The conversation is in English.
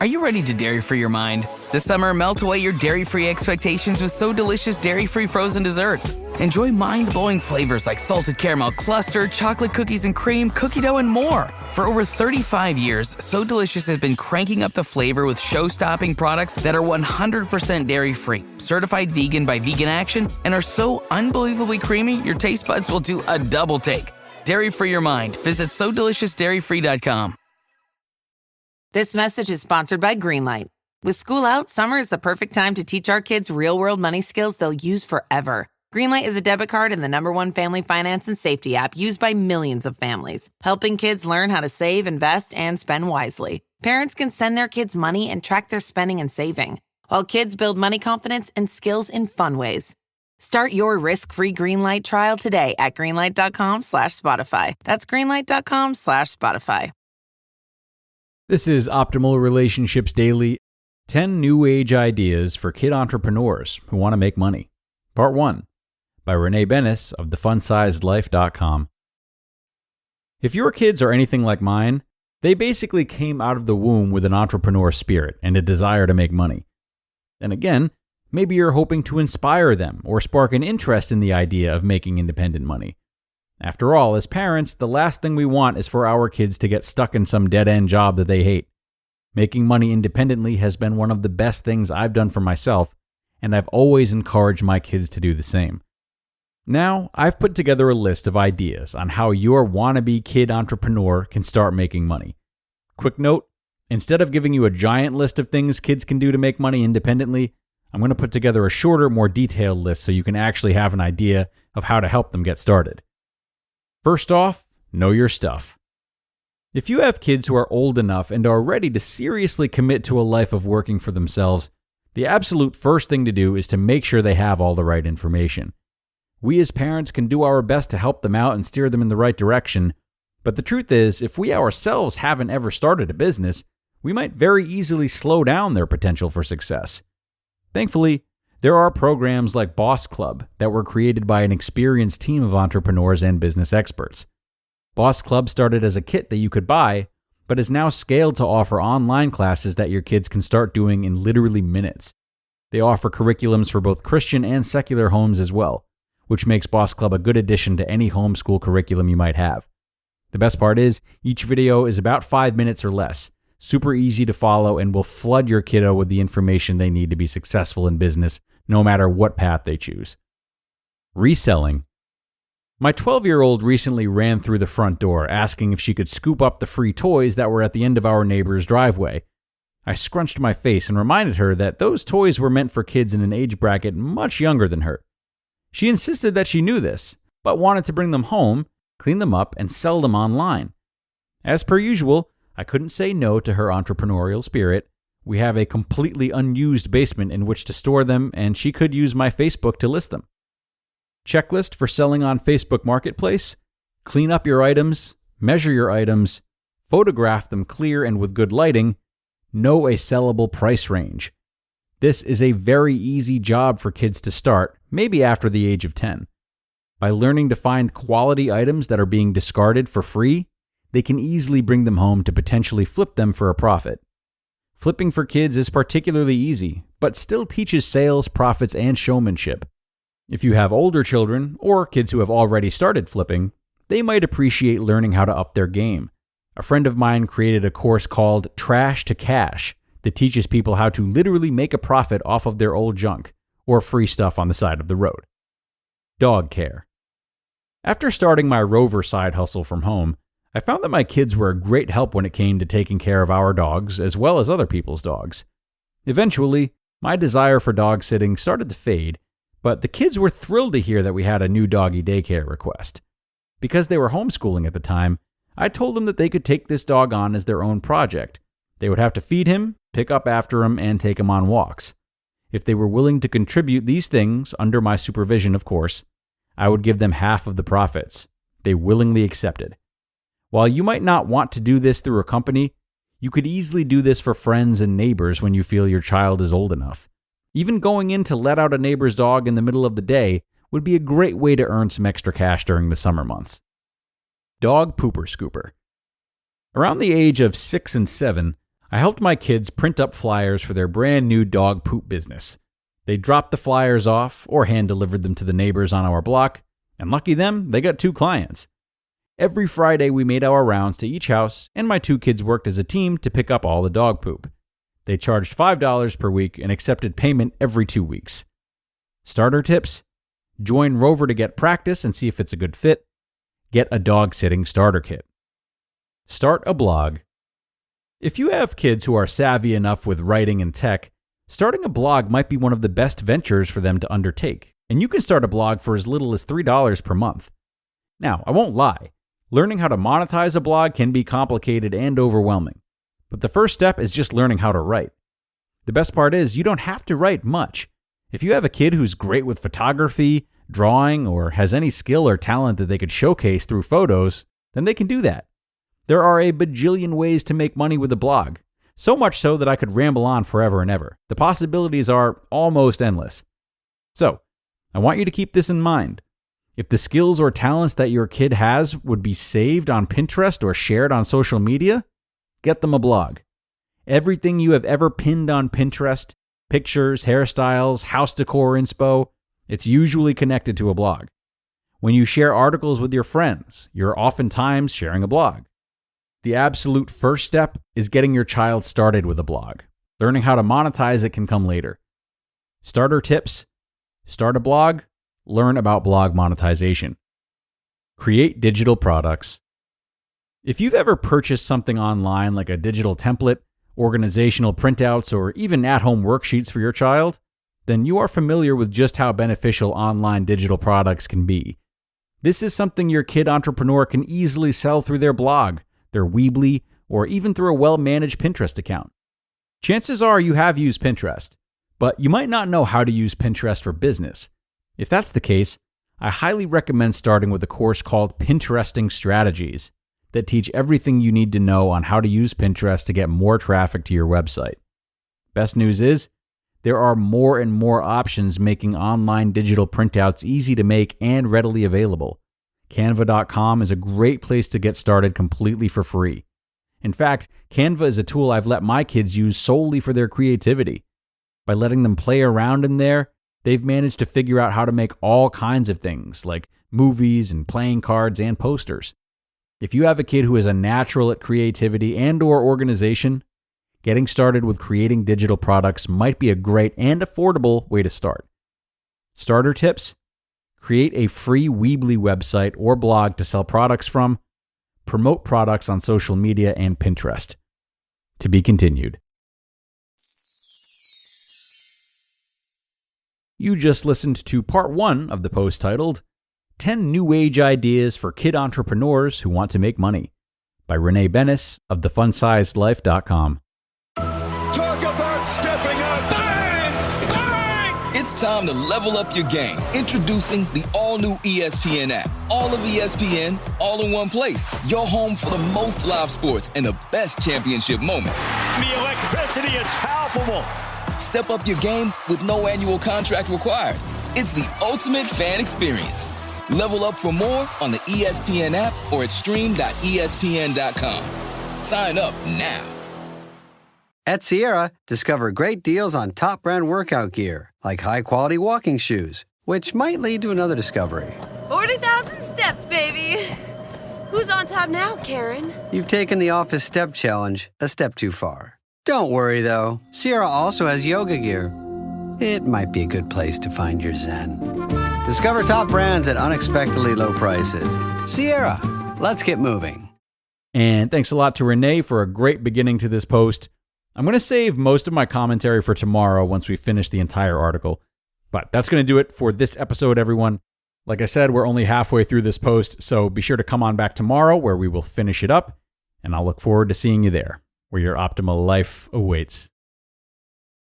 Are you ready to dairy-free your mind? This summer, melt away your dairy-free expectations with So Delicious dairy-free frozen desserts. Enjoy mind-blowing flavors like salted caramel cluster, chocolate cookies and cream, cookie dough, and more. For over 35 years, So Delicious has been cranking up the flavor with show-stopping products that are 100% dairy-free, certified vegan by Vegan Action, and are so unbelievably creamy, your taste buds will do a double take. Dairy-free your mind. Visit SoDeliciousDairyFree.com. This message is sponsored by Greenlight. With school out, summer is the perfect time to teach our kids real-world money skills they'll use forever. Greenlight is a debit card and the #1 family finance and safety app used by millions of families, helping kids learn how to save, invest, and spend wisely. Parents can send their kids money and track their spending and saving, while kids build money confidence and skills in fun ways. Start your risk-free Greenlight trial today at greenlight.com/Spotify. That's greenlight.com/Spotify. This is Optimal Relationships Daily, 10 New Age Ideas for Kid Entrepreneurs Who Want to Make Money. Part 1, by Renee Benes of thefunsizedlife.com. If your kids are anything like mine, they basically came out of the womb with an entrepreneur spirit and a desire to make money. And again, maybe you're hoping to inspire them or spark an interest in the idea of making independent money. After all, as parents, the last thing we want is for our kids to get stuck in some dead-end job that they hate. Making money independently has been one of the best things I've done for myself, and I've always encouraged my kids to do the same. Now, I've put together a list of ideas on how your wannabe kid entrepreneur can start making money. Quick note, instead of giving you a giant list of things kids can do to make money independently, I'm going to put together a shorter, more detailed list so you can actually have an idea of how to help them get started. First off, know your stuff. If you have kids who are old enough and are ready to seriously commit to a life of working for themselves, the absolute first thing to do is to make sure they have all the right information. We as parents can do our best to help them out and steer them in the right direction, but the truth is, if we ourselves haven't ever started a business, we might very easily slow down their potential for success. Thankfully, there are programs like Boss Club that were created by an experienced team of entrepreneurs and business experts. Boss Club started as a kit that you could buy, but is now scaled to offer online classes that your kids can start doing in literally minutes. They offer curriculums for both Christian and secular homes as well, which makes Boss Club a good addition to any homeschool curriculum you might have. The best part is, each video is about 5 minutes or less, super easy to follow, and will flood your kiddo with the information they need to be successful in business, no matter what path they choose. Reselling. My 12-year-old recently ran through the front door asking if she could scoop up the free toys that were at the end of our neighbor's driveway. I scrunched my face and reminded her that those toys were meant for kids in an age bracket much younger than her. She insisted that she knew this, but wanted to bring them home, clean them up, and sell them online. As per usual, I couldn't say no to her entrepreneurial spirit. We have a completely unused basement in which to store them, and she could use my Facebook to list them. Checklist for selling on Facebook Marketplace: clean up your items, measure your items, photograph them clear and with good lighting, know a sellable price range. This is a very easy job for kids to start, maybe after the age of 10. By learning to find quality items that are being discarded for free, they can easily bring them home to potentially flip them for a profit. Flipping for kids is particularly easy, but still teaches sales, profits, and showmanship. If you have older children, or kids who have already started flipping, they might appreciate learning how to up their game. A friend of mine created a course called Trash to Cash that teaches people how to literally make a profit off of their old junk, or free stuff on the side of the road. Dog care. After starting my Rover side hustle from home, I found that my kids were a great help when it came to taking care of our dogs as well as other people's dogs. Eventually, my desire for dog sitting started to fade, but the kids were thrilled to hear that we had a new doggy daycare request. Because they were homeschooling at the time, I told them that they could take this dog on as their own project. They would have to feed him, pick up after him, and take him on walks. If they were willing to contribute these things, under my supervision of course, I would give them half of the profits. They willingly accepted. While you might not want to do this through a company, you could easily do this for friends and neighbors when you feel your child is old enough. Even going in to let out a neighbor's dog in the middle of the day would be a great way to earn some extra cash during the summer months. Dog pooper scooper. Around the age of 6 and 7, I helped my kids print up flyers for their brand new dog poop business. They dropped the flyers off or hand-delivered them to the neighbors on our block, and lucky them, they got 2 clients. Every Friday we made our rounds to each house, and my 2 kids worked as a team to pick up all the dog poop. They charged $5 per week and accepted payment every 2 weeks. Starter tips: join Rover to get practice and see if it's a good fit. Get a dog sitting starter kit. Start a blog. If you have kids who are savvy enough with writing and tech, starting a blog might be one of the best ventures for them to undertake, and you can start a blog for as little as $3 per month. Now, I won't lie, learning how to monetize a blog can be complicated and overwhelming, but the first step is just learning how to write. The best part is you don't have to write much. If you have a kid who's great with photography, drawing, or has any skill or talent that they could showcase through photos, then they can do that. There are a bajillion ways to make money with a blog, so much so that I could ramble on forever and ever. The possibilities are almost endless. So, I want you to keep this in mind. If the skills or talents that your kid has would be saved on Pinterest or shared on social media, get them a blog. Everything you have ever pinned on Pinterest, pictures, hairstyles, house decor inspo, it's usually connected to a blog. When you share articles with your friends, you're oftentimes sharing a blog. The absolute first step is getting your child started with a blog. Learning how to monetize it can come later. Starter tips: start a blog, learn about blog monetization. Create digital products. If you've ever purchased something online like a digital template, organizational printouts, or even at-home worksheets for your child, then you are familiar with just how beneficial online digital products can be. This is something your kid entrepreneur can easily sell through their blog, their Weebly, or even through a well-managed Pinterest account. Chances are you have used Pinterest, but you might not know how to use Pinterest for business. If that's the case, I highly recommend starting with a course called Pinteresting Strategies that teach everything you need to know on how to use Pinterest to get more traffic to your website. Best news is, there are more and more options making online digital printouts easy to make and readily available. Canva.com is a great place to get started completely for free. In fact, Canva is a tool I've let my kids use solely for their creativity. By letting them play around in there, they've managed to figure out how to make all kinds of things, like movies and playing cards and posters. If you have a kid who is a natural at creativity and/or organization, getting started with creating digital products might be a great and affordable way to start. Starter tips: create a free Weebly website or blog to sell products from. Promote products on social media and Pinterest. To be continued. You just listened to part 1 of the post titled 10 New Age Ideas for Kid Entrepreneurs Who Want to Make Money by Renee Benes of thefunsizedlife.com. Talk about stepping up! Bang! Bang! It's time to level up your game. Introducing the all-new ESPN app. All of ESPN, all in one place. Your home for the most live sports and the best championship moments. The electricity is palpable. Step up your game with no annual contract required. It's the ultimate fan experience. Level up for more on the ESPN app or at stream.espn.com. Sign up now. At Sierra, discover great deals on top brand workout gear, like high-quality walking shoes, which might lead to another discovery. 40,000 steps, baby. Who's on top now, Karen? You've taken the office step challenge a step too far. Don't worry, though. Sierra also has yoga gear. It might be a good place to find your zen. Discover top brands at unexpectedly low prices. Sierra, let's get moving. And thanks a lot to Renee for a great beginning to this post. I'm going to save most of my commentary for tomorrow once we finish the entire article. But that's going to do it for this episode, everyone. Like I said, we're only halfway through this post, so be sure to come on back tomorrow where we will finish it up, and I'll look forward to seeing you there, where your optimal life awaits.